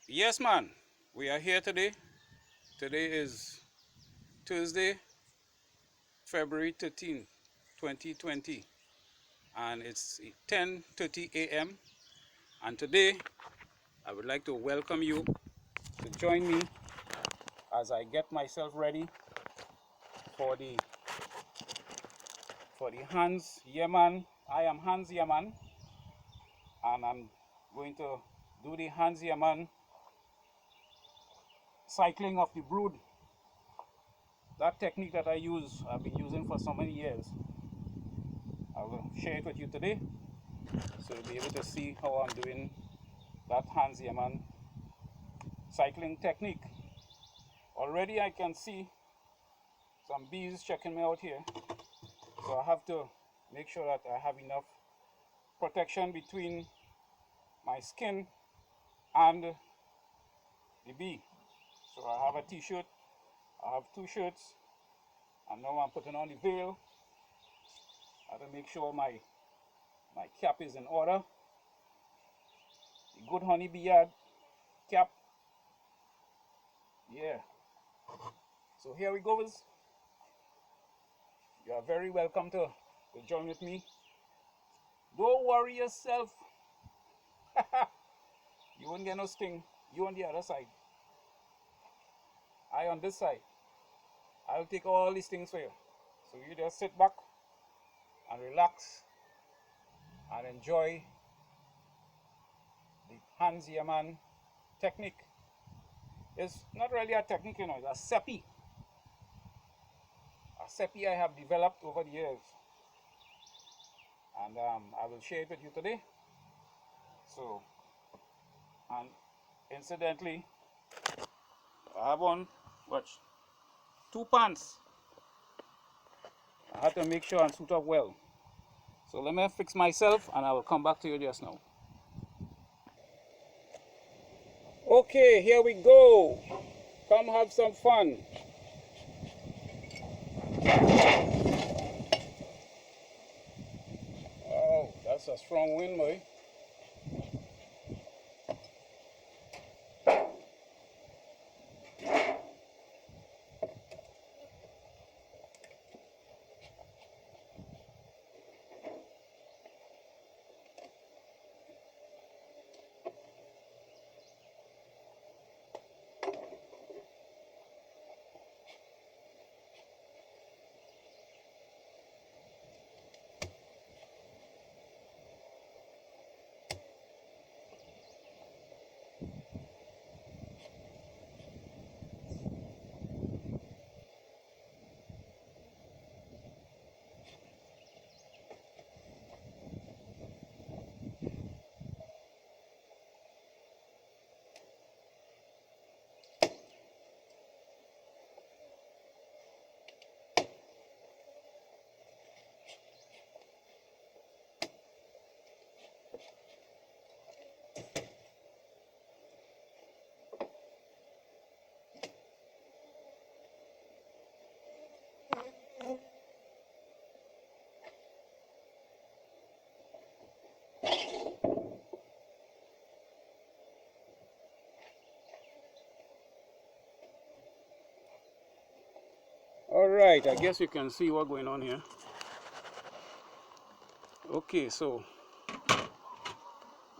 Yes, man. We are here today. Today is Thursday, February 13th, 2020, and it's 10:30 a.m. And today, I would like to welcome you to join me as I get myself ready for the Hanzz Yeahman. I am Hanzz Yeahman, and I'm going to do the Hanzz Yeahman cycling of the brood. That technique that I've been using for so many years. I will share it with you today, so you'll be able to see how I'm doing that Hanzz Yeahman cycling technique. Already I can see some bees checking me out here, so I have to make sure that I have enough protection between my skin and the bee. So I have a t-shirt, I have two shirts, and now I'm putting on the veil. I have to make sure my cap is in order. The good honeybee yard cap. Yeah. So here we go. You are very welcome to join with me. Don't worry yourself. You won't get no sting. You on the other side. I on this side. I'll take all these things for you. So you just sit back and relax and enjoy the Hanzz Yeahman technique. It's not really a technique, it's a sepi. A sepi I have developed over the years. And I will share it with you today. So, and incidentally, I have on, watch, two pants. I have to make sure and suit up well. So let me fix myself and I will come back to you just now. Okay, here we go. Come have some fun. Oh, that's a strong wind, boy. All right, I guess you can see what's going on here. Okay, so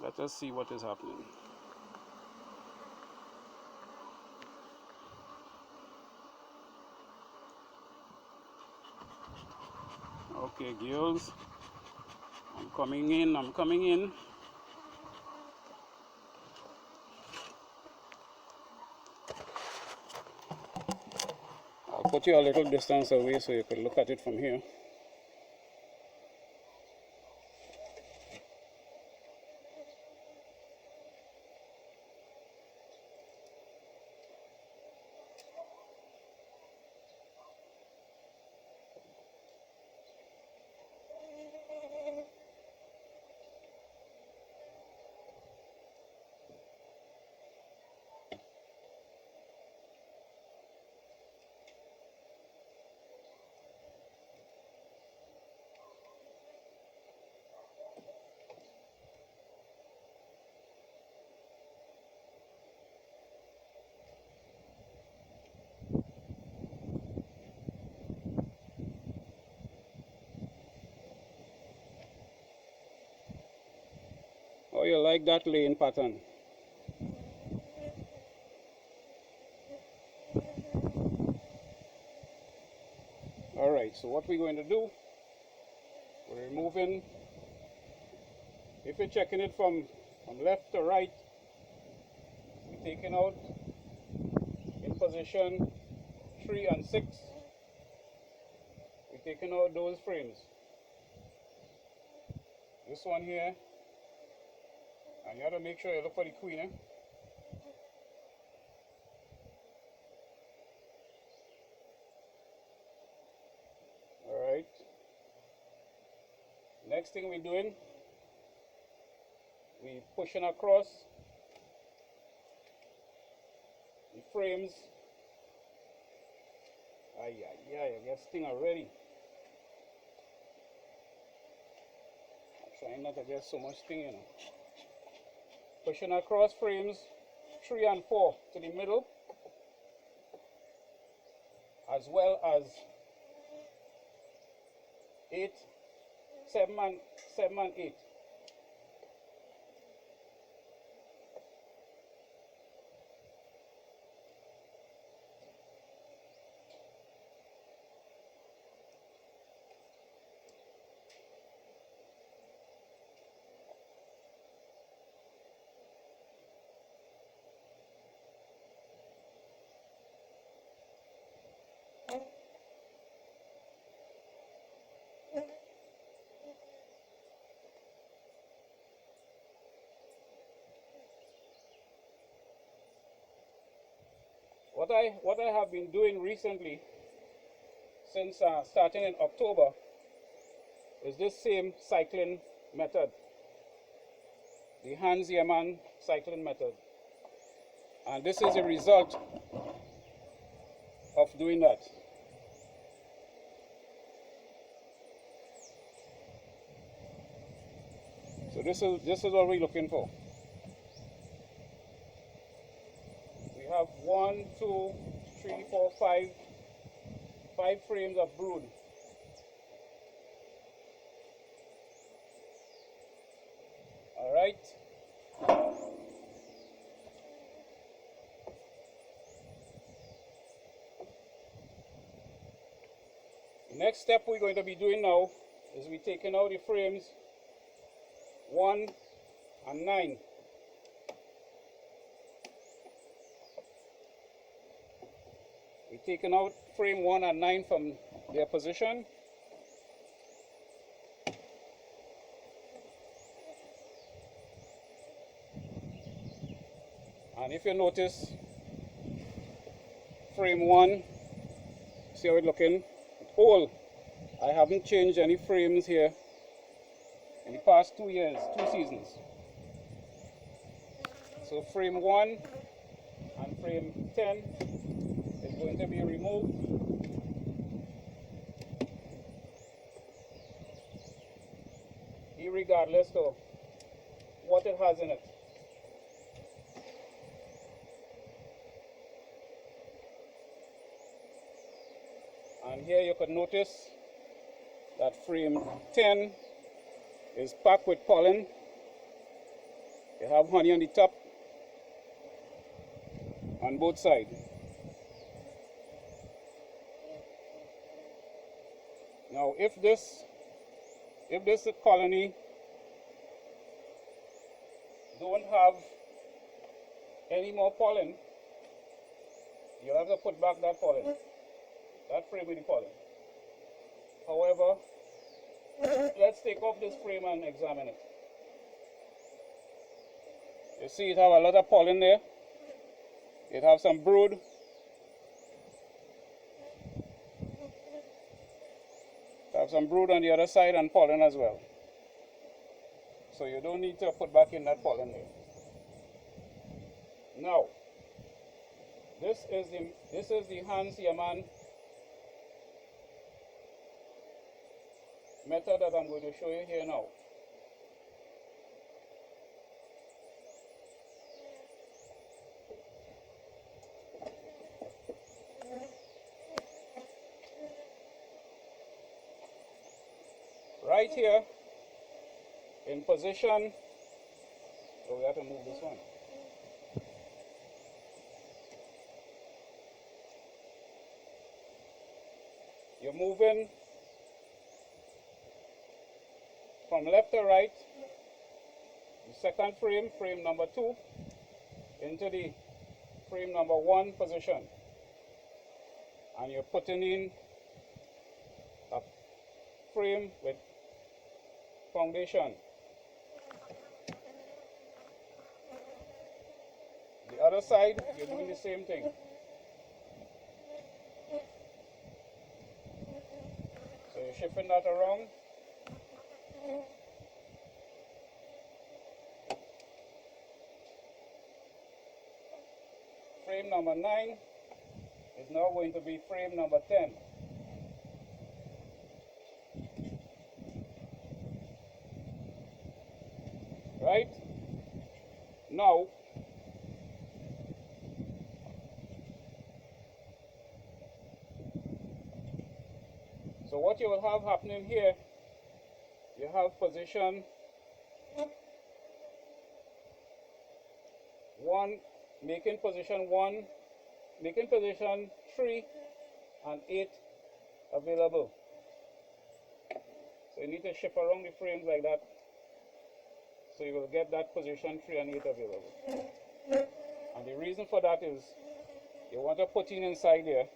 let us see what is happening. Okay, girls, I'm coming in, I'm coming in. I'll put you a little distance away so you can look at it from here. like that laying pattern. Alright, so what we're going to do, we're removing, if you're checking it from left to right, we're taking out in position 3 and 6, we're taking out those frames. This one here, and you have to make sure you look for the queen. Alright. Next thing we're doing, we're pushing across the frames. I get sting already. I'm trying not to get so much sting, you know. Pushing across frames 3 and 4 to the middle, as well as 7 and 8. What I have been doing recently, since starting in October, is this same cycling method, the Hanzz Yeahman cycling method, and this is a result of doing that. So this is what we're looking for. We have 1, 2, 3, 4, 5 frames of brood. All right. The next step we're going to be doing now is we're taking out the frames 1 and 9. We're taking out frame 1 and 9 from their position. And if you notice, frame 1, see how it's looking? All. I haven't changed any frames here in the past 2 years, 2 seasons. So frame 1 and frame 10 is going to be removed. Regardless of what it has in it. And here you could notice that frame 10 is packed with pollen. You have honey on the top, on both sides. Now if this colony don't have any more pollen, you'll have to put back that pollen, that frame with the pollen. However, let's take off this frame and examine it. You see it have a lot of pollen there. It have some brood. It have some brood on the other side and pollen as well. So you don't need to put back in that pollen there. Now, this is the Hanzz Yeahman method that I'm going to show you here now. Right here in position So we have to move this one. You're moving from left to right, the second frame, frame number 2, into the frame number 1 position. And you're putting in a frame with foundation. The other side, you're doing the same thing. So you're shifting that around. Frame number 9 is now going to be frame number 10. Right? Now, so what you will have happening here, you have position 1, making position 1, making position 3 and 8 available. So you need to shift around the frames like that, so you will get that position 3 and 8 available. And the reason for that is you want to put in inside here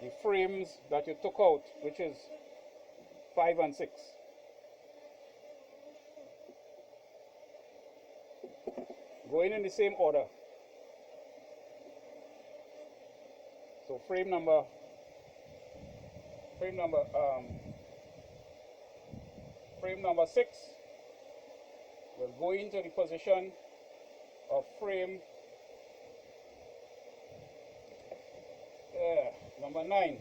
the frames that you took out, which is 5 and 6. Going in the same order. So frame number 6 will go into the position of frame number 9.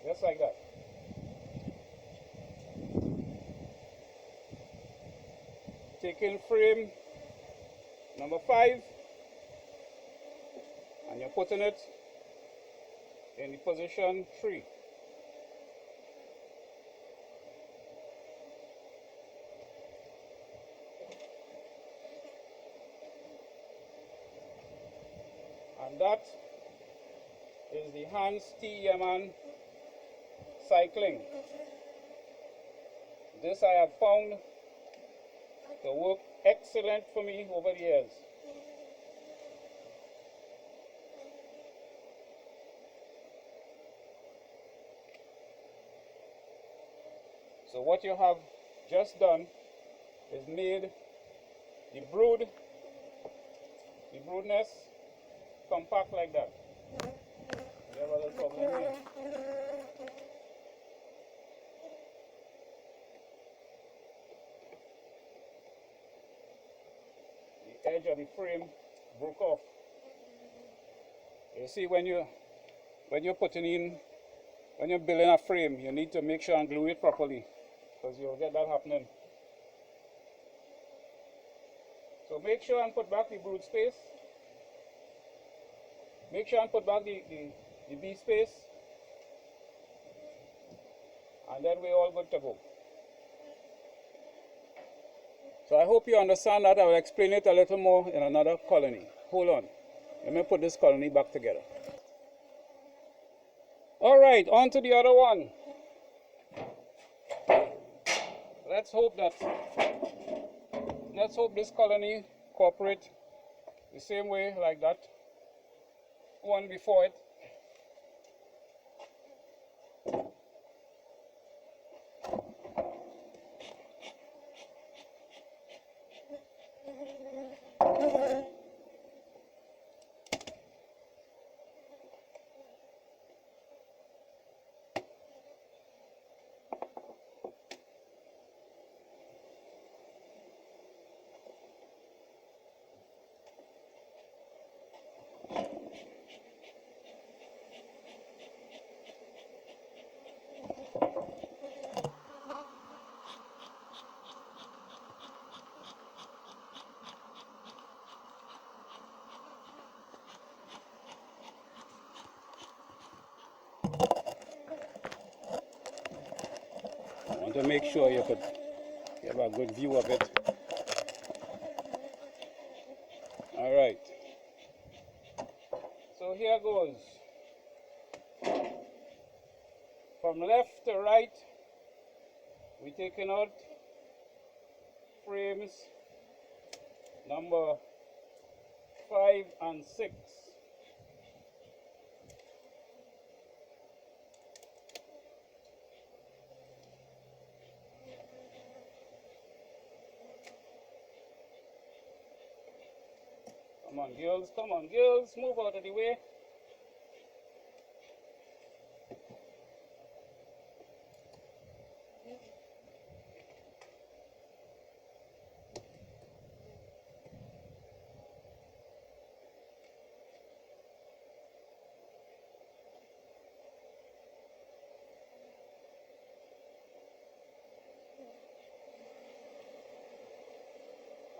Just like that. Taking frame number 5 and you're putting it in the position 3. And that is the Hanzz T Yeahman cycling. This I have found to work excellent for me over the years. So what you have just done is made the brood nest compact like that. You have a little problem here. The edge of the frame broke off. You see, when you're building a frame, you need to make sure and glue it properly, because you'll get that happening. So make sure and put back the brood space. Make sure and put back the bee space, and then we're all good to go. So I hope you understand that. I will explain it a little more in another colony. Hold on. Let me put this colony back together. All right, on to the other one. Let's hope this colony cooperate the same way like that one before it. To make sure you could You have a good view of it. All right. So here goes. From left to right, we're taking out frames number 5 and 6. Come on girls, move out of the way.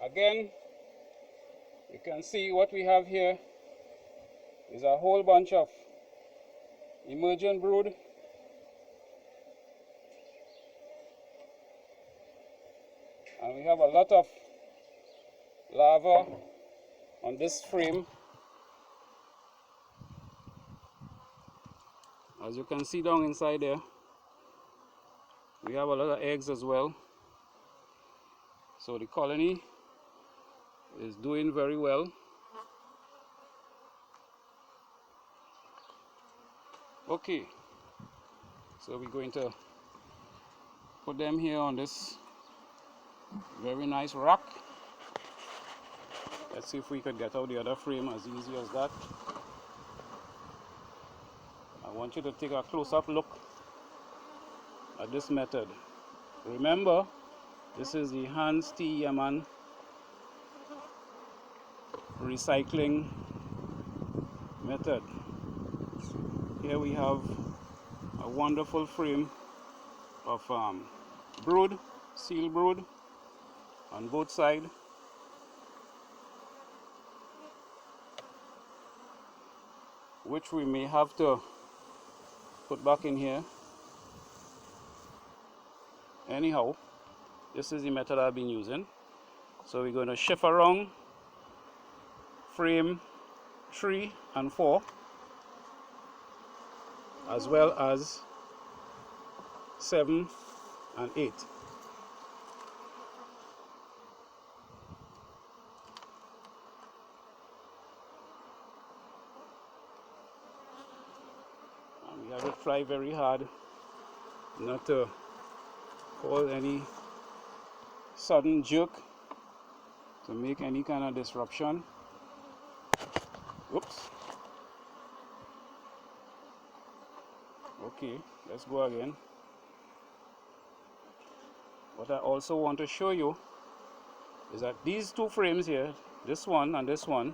Again, you can see what we have here is a whole bunch of emergent brood. And we have a lot of larvae on this frame. As you can see down inside there, we have a lot of eggs as well. So the colony is doing very well. Okay, so we're going to put them here on this very nice rack. Let's see if we could get out the other frame as easy as that. I want you to take a close-up look at this method. Remember, this is the Hanzz T Yeahman recycling method. Here we have a wonderful frame of brood, seal brood on both sides. Which we may have to put back in here. Anyhow, this is the method I've been using. So we're going to shift around frame 3 and 4, as well as 7 and 8. And we have to try very hard not to cause any sudden jerk to make any kind of disruption. Oops. Okay, let's go again. What I also want to show you is that these two frames here, this one and this one,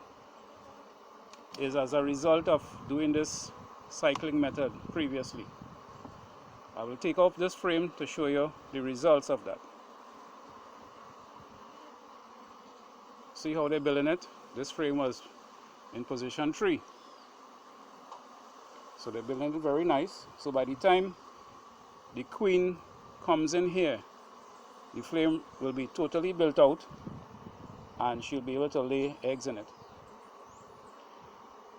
is as a result of doing this cycling method previously. I will take off this frame to show you the results of that. See how they're building it? This frame was in position 3. So they're building it very nice. So by the time the queen comes in here, the flame will be totally built out and she'll be able to lay eggs in it.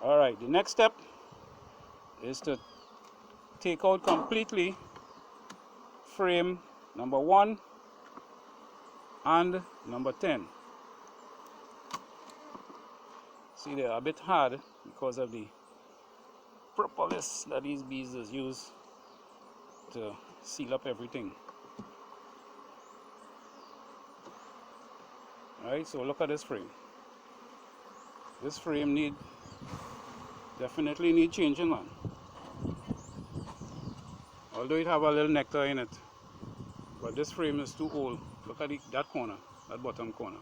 Alright, the next step is to take out completely frame number 1 and number 10. See, they're a bit hard because of the propolis that these bees use to seal up everything. Alright, so look at this frame. This frame definitely need changing, man. Although it have a little nectar in it, but this frame is too old. Look at that corner, that bottom corner.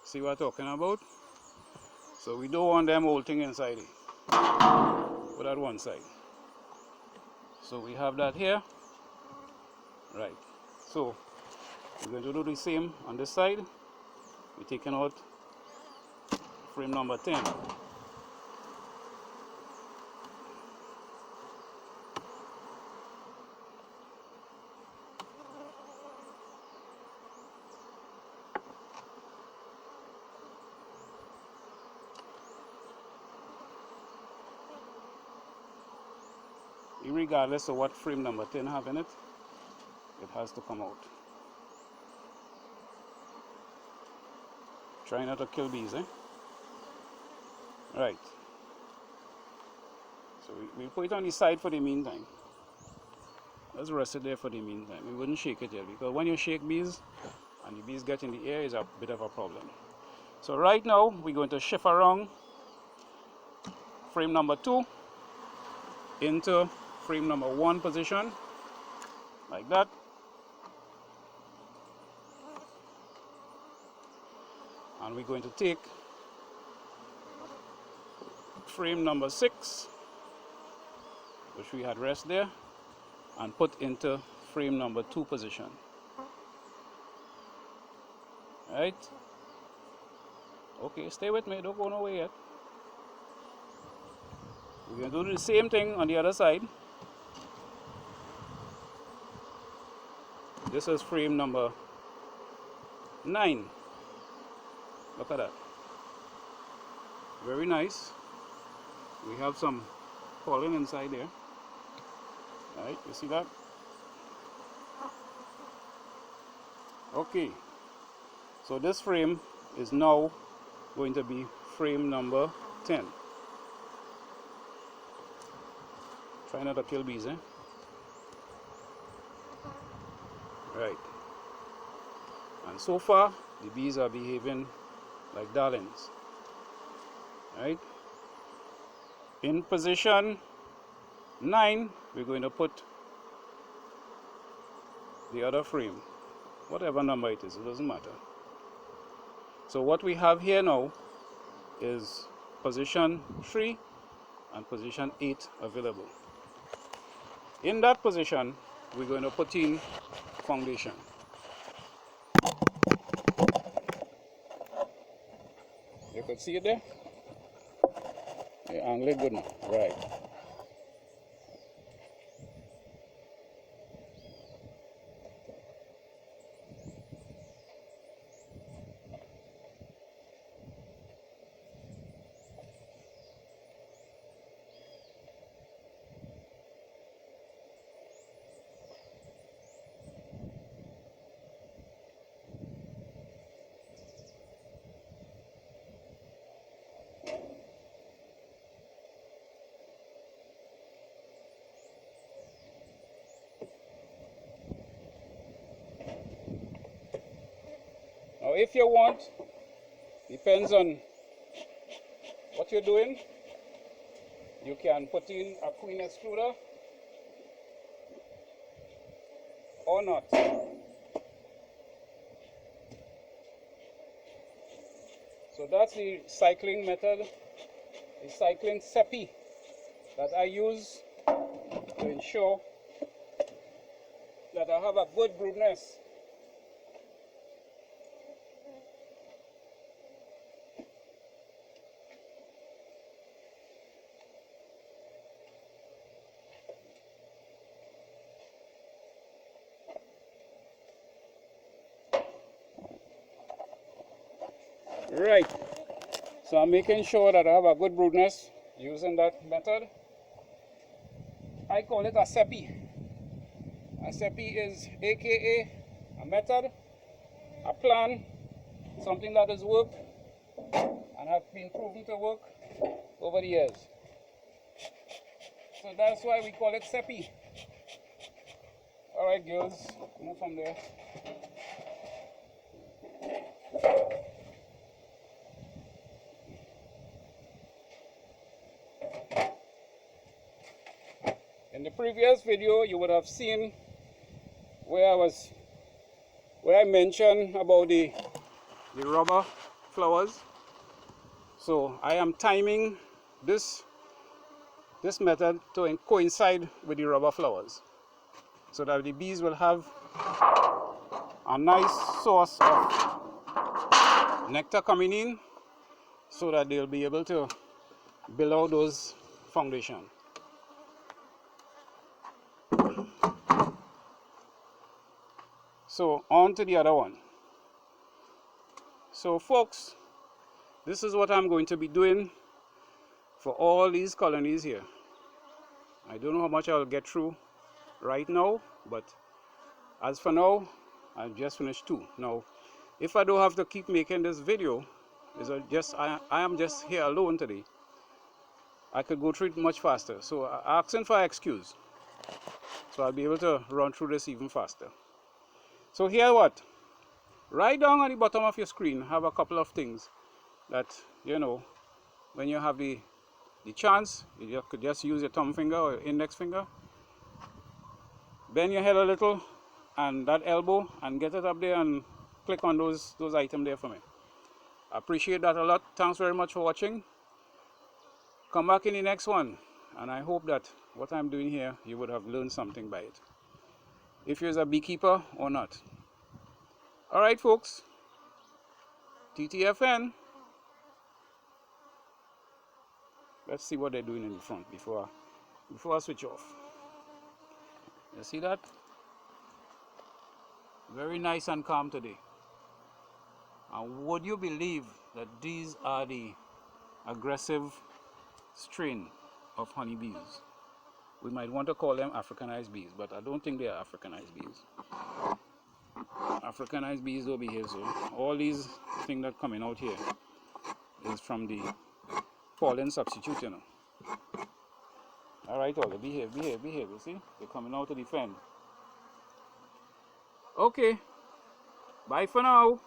See what I'm talking about? So we don't want them old thing inside it. Put that one side. So we have that here. Right. So we're going to do the same on this side. We're taking out frame number 10. regardless of what frame number 10 have in it, it has to come out. Try not to kill bees, eh? Right. So we'll put it on the side for the meantime. Let's rest it there for the meantime. We wouldn't shake it yet, because when you shake bees and the bees get in the air, is a bit of a problem. So right now we're going to shift around frame number 2 into frame number 1 position, like that. And we're going to take frame number 6, which we had rest there, and put into frame number 2 position. Right? Okay, stay with me, don't go nowhere yet. We're going to do the same thing on the other side. This is frame number 9. Look at that. Very nice. We have some pollen inside there. Right, you see that? Okay. So this frame is now going to be frame number 10. Try not to kill bees, eh? Right. And so far, the bees are behaving like darlings. Right? In position 9, we're going to put the other frame, whatever number it is, it doesn't matter. So what we have here now is position 3 and position 8 available. In that position, we're going to put in foundation. You could see it there? The angle is good now. Right. Now if you want, depends on what you're doing, you can put in a queen extruder or not. So that's the cycling method, the cycling CEPI that I use to ensure that I have a good brood nest. Right, so I'm making sure that I have a good brood nest using that method. I call it a CEPI. A CEPI is aka a method, a plan, something that has worked and have been proven to work over the years. So that's why we call it CEPI. Alright girls, move from there. In the previous video, you would have seen where I mentioned about the rubber flowers. So I am timing this method to coincide with the rubber flowers, so that the bees will have a nice source of nectar coming in, so that they'll be able to build out those foundation. So on to the other one. So folks, this is what I'm going to be doing for all these colonies here. I don't know how much I'll get through right now, but as for now, I've just finished 2. Now, if I don't have to keep making this video, I am just here alone today, I could go through it much faster. So asking for excuse. So I'll be able to run through this even faster. So here what? Right down at the bottom of your screen have a couple of things that, you know, when you have the chance, you could just use your thumb finger or index finger. Bend your head a little and that elbow and get it up there and click on those items there for me. I appreciate that a lot. Thanks very much for watching. Come back in the next one, and I hope that what I'm doing here, you would have learned something by it, if you're a beekeeper or not. Alright folks, TTFN. Let's see what they're doing in the front before I switch off. You see that? Very nice and calm today. And would you believe that these are the aggressive strain of honeybees? We might want to call them Africanized bees, but I don't think they are Africanized bees. Africanized bees don't behave so. All these things that coming out here is from the pollen substitute, you know. Alright, all behave, you see? They're coming out to defend. Okay, bye for now.